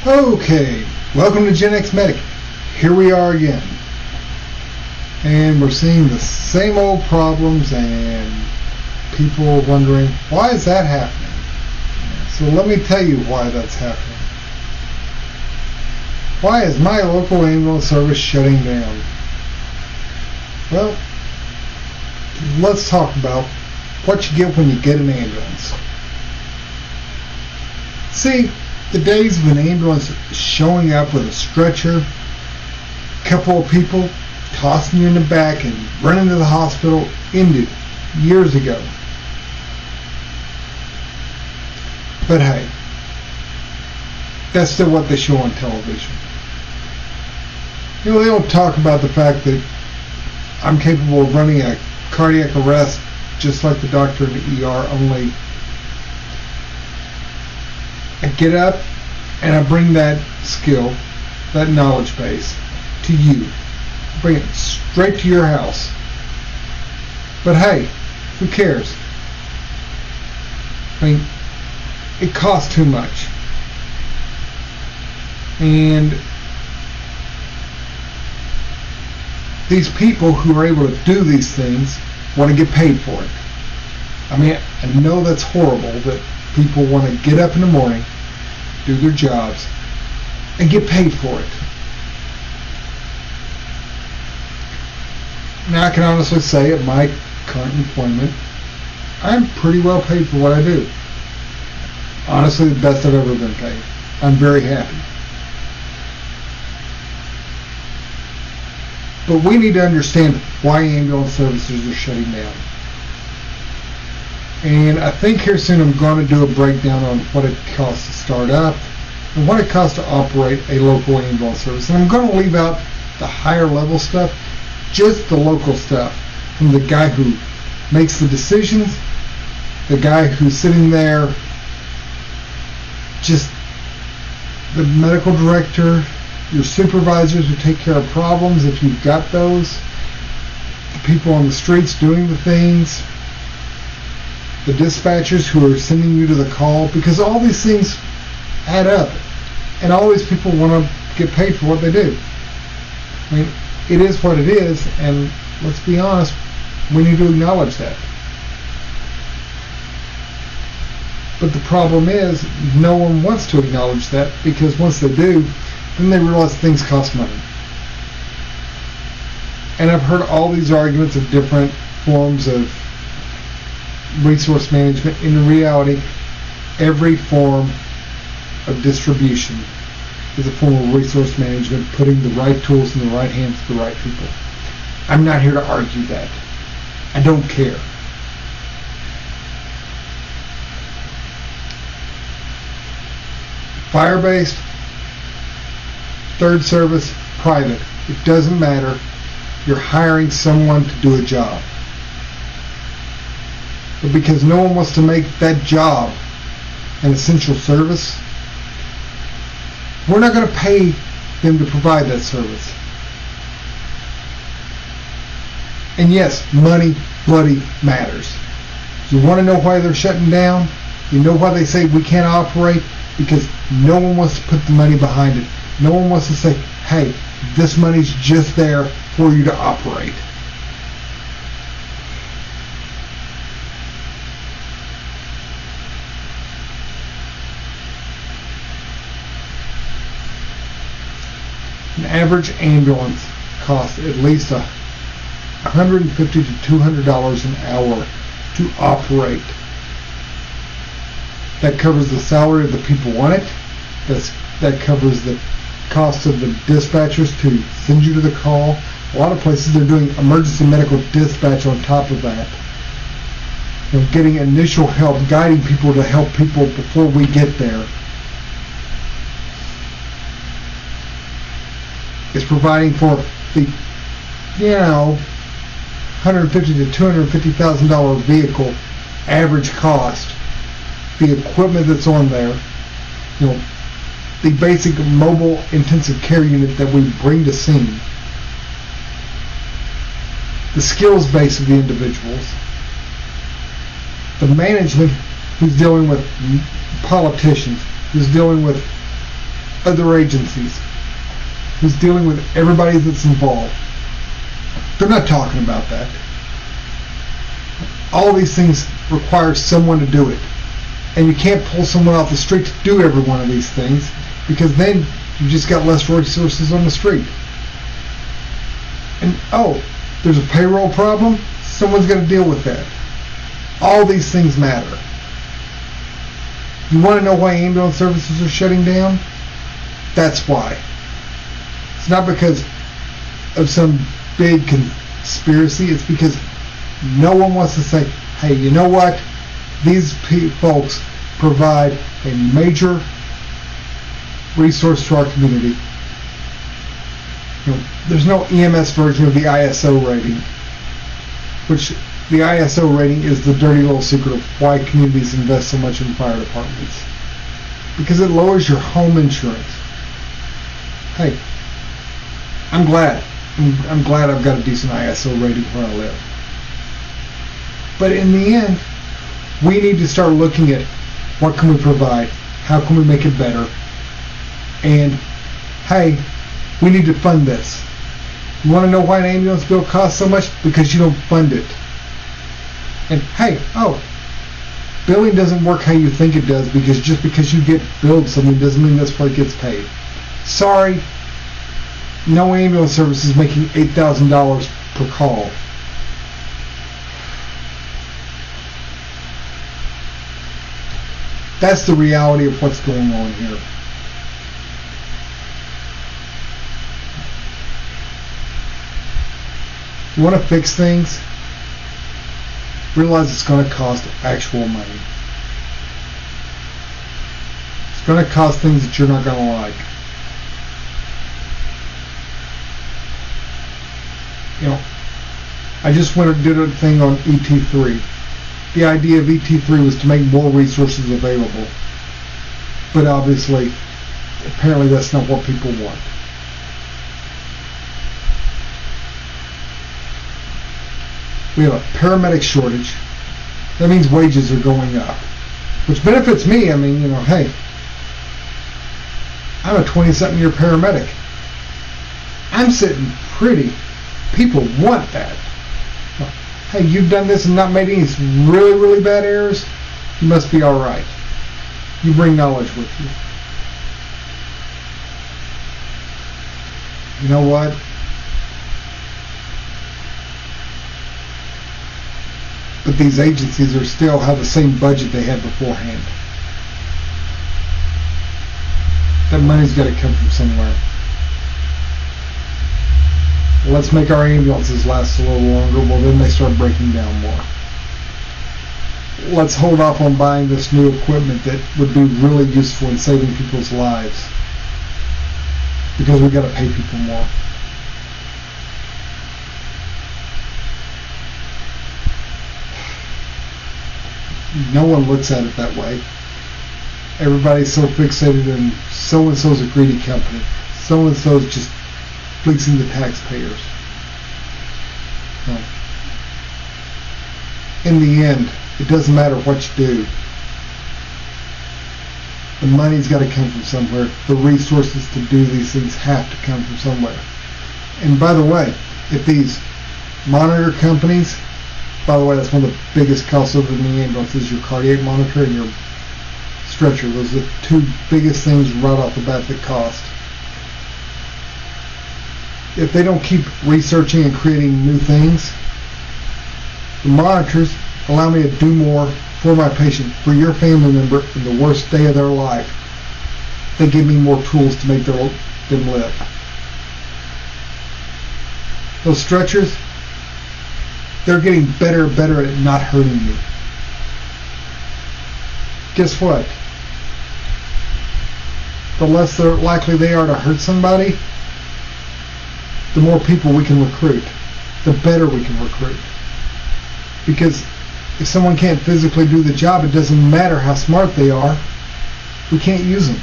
Okay, welcome to Gen X Medic. Here we are again. And we're seeing the same old problems and people wondering, why is that happening? So let me tell you why that's happening. Why is my local ambulance service shutting down? Well, let's talk about what you get when you get an ambulance. See, the days of an ambulance showing up with a stretcher, a couple of people tossing you in the back and running to the hospital ended years ago. But hey, that's still what they show on television. You know, they don't talk about the fact that I'm capable of running a cardiac arrest just like the doctor in the ER, only I get up and I bring that skill, that knowledge base to you. Bring it straight to your house. But hey, who cares? I mean, it costs too much. And these people who are able to do these things want to get paid for it. I mean, I know that's horrible that people want to get up in the morning, do their jobs, and get paid for it. Now, I can honestly say at my current employment, I'm pretty well paid for what I do. Honestly, the best I've ever been paid. I'm very happy. But we need to understand why ambulance services are shutting down. And I think here soon I'm going to do a breakdown on what it costs to start up and what it costs to operate a local ambulance service. And I'm going to leave out the higher level stuff, just the local stuff, from the guy who makes the decisions, the guy who's sitting there, just the medical director, your supervisors who take care of problems if you've got those, the people on the streets doing the things, the dispatchers who are sending you to the call, because all these things add up and all these people want to get paid for what they do. I mean, it is what it is, and let's be honest, we need to acknowledge that. But the problem is, no one wants to acknowledge that, because once they do, then they realize things cost money. And I've heard all these arguments of different forms of resource management. In reality, every form of distribution is a form of resource management, putting the right tools in the right hands of the right people. I'm not here to argue that. I don't care. Fire-based, third service, private, it doesn't matter. You're hiring someone to do a job. But because no one wants to make that job an essential service, we're not going to pay them to provide that service. And yes, money bloody matters. You want to know why they're shutting down? You know why they say we can't operate? Because no one wants to put the money behind it. No one wants to say, hey, this money's just there for you to operate. An average ambulance costs at least $150 to $200 an hour to operate. That covers the salary of the people on it. That covers the cost of the dispatchers to send you to the call. A lot of places they're doing emergency medical dispatch on top of that. You know, getting initial help, guiding people to help people before we get there. It's providing for the, $150,000 to $250,000 vehicle average cost. The equipment that's on there, the basic mobile intensive care unit that we bring to scene, the skills base of the individuals, the management who's dealing with politicians, who's dealing with other agencies, who's dealing with everybody that's involved. They're not talking about that. All these things require someone to do it. And you can't pull someone off the street to do every one of these things, because then you just got less resources on the street. And there's a payroll problem, someone's got to deal with that. All these things matter. You want to know why ambulance services are shutting down? That's why. It's not because of some big conspiracy, it's because no one wants to say, hey, you know what? These folks provide a major resource to our community. There's no EMS version of the ISO rating, which the ISO rating is the dirty little secret of why communities invest so much in fire departments. Because it lowers your home insurance. Hey, I'm glad I've got a decent ISO rating where I live. But in the end, we need to start looking at what can we provide, how can we make it better, and hey, we need to fund this. You want to know why an ambulance bill costs so much? Because you don't fund it. And hey, billing doesn't work how you think it does, because just because you get billed something doesn't mean that's what gets paid. Sorry, no ambulance service is making $8,000 per call. That's the reality of what's going on here. You want to fix things? Realize it's going to cost actual money. It's going to cost things that you're not going to like. I just went and did a thing on ET3. The idea of ET3 was to make more resources available. But obviously, apparently that's not what people want. We have a paramedic shortage. That means wages are going up, which benefits me. I mean, hey, I'm a 20-something year paramedic. I'm sitting pretty. People want that. Hey, you've done this and not made any really, really bad errors? You must be all right. You bring knowledge with you. You know what? But these agencies still have the same budget they had beforehand. That money's got to come from somewhere. Let's make our ambulances last a little longer. Well, then they start breaking down more. Let's hold off on buying this new equipment that would be really useful in saving people's lives, because we've got to pay people more. No one looks at it that way. Everybody's so fixated in so-and-so's a greedy company. So-and-so's just fleecing the taxpayers. No. In the end, it doesn't matter what you do. The money's got to come from somewhere. The resources to do these things have to come from somewhere. And by the way, if these monitor companies, by the way, that's one of the biggest costs of the ambulance is your cardiac monitor and your stretcher. Those are the two biggest things right off the bat that cost. If they don't keep researching and creating new things, the monitors allow me to do more for my patient, for your family member in the worst day of their life. They give me more tools to make them live. Those stretchers, they're getting better and better at not hurting you. Guess what? The less likely they are to hurt somebody, the more people we can recruit, the better we can recruit. Because if someone can't physically do the job, it doesn't matter how smart they are, we can't use them.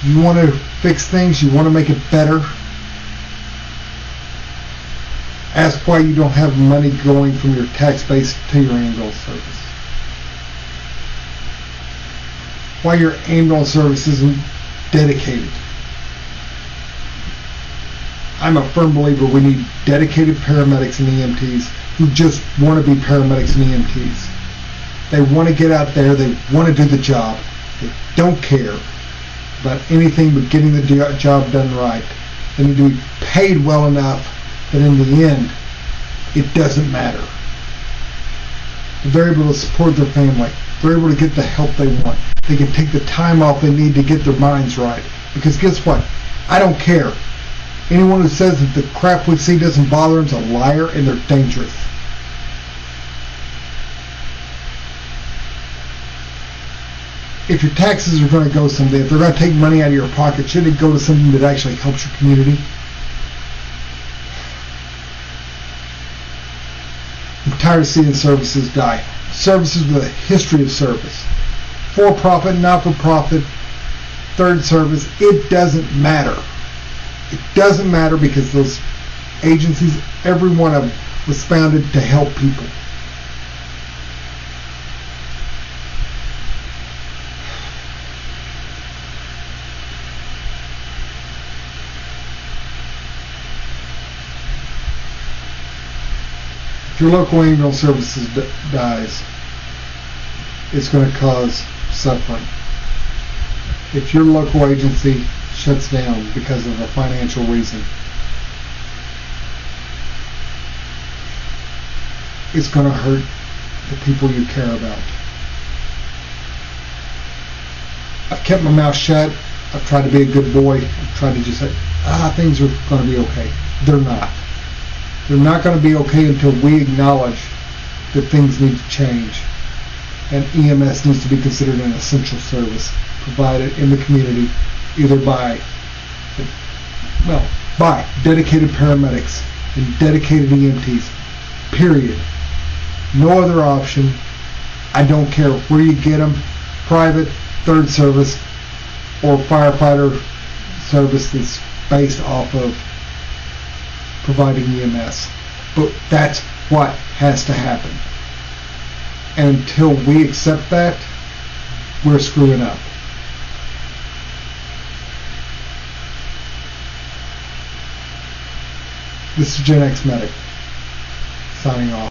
You want to fix things, you want to make it better, ask why you don't have money going from your tax base to your ambulance service. why your ambulance service isn't dedicated. I'm a firm believer we need dedicated paramedics and EMTs who just want to be paramedics and EMTs. They want to get out there, they want to do the job. They don't care about anything but getting the job done right. They need to be paid well enough that in the end, it doesn't matter. They're able to support their family. They're able to get the help they want. They can take the time off they need to get their minds right. Because guess what? I don't care. Anyone who says that the crap we see doesn't bother them is a liar, and they're dangerous. If your taxes are going to go someday, if they're going to take money out of your pocket, should it go to something that actually helps your community? I'm tired of seeing services die. Services with a history of service. For-profit, not-for-profit, third service, it doesn't matter. It doesn't matter because those agencies, every one of them, was founded to help people. If your local ambulance services dies, it's going to cause suffering. If your local agency shuts down because of a financial reason, it's going to hurt the people you care about. I've kept my mouth shut. I've tried to be a good boy. I've tried to just say, things are going to be okay. They're not. They're not going to be okay until we acknowledge that things need to change. And EMS needs to be considered an essential service provided in the community, either by dedicated paramedics and dedicated EMTs, period. No other option. I don't care where you get them, private, third service, or firefighter service that's based off of providing EMS. But that's what has to happen. And until we accept that, we're screwing up. This is Gen X Medic, signing off.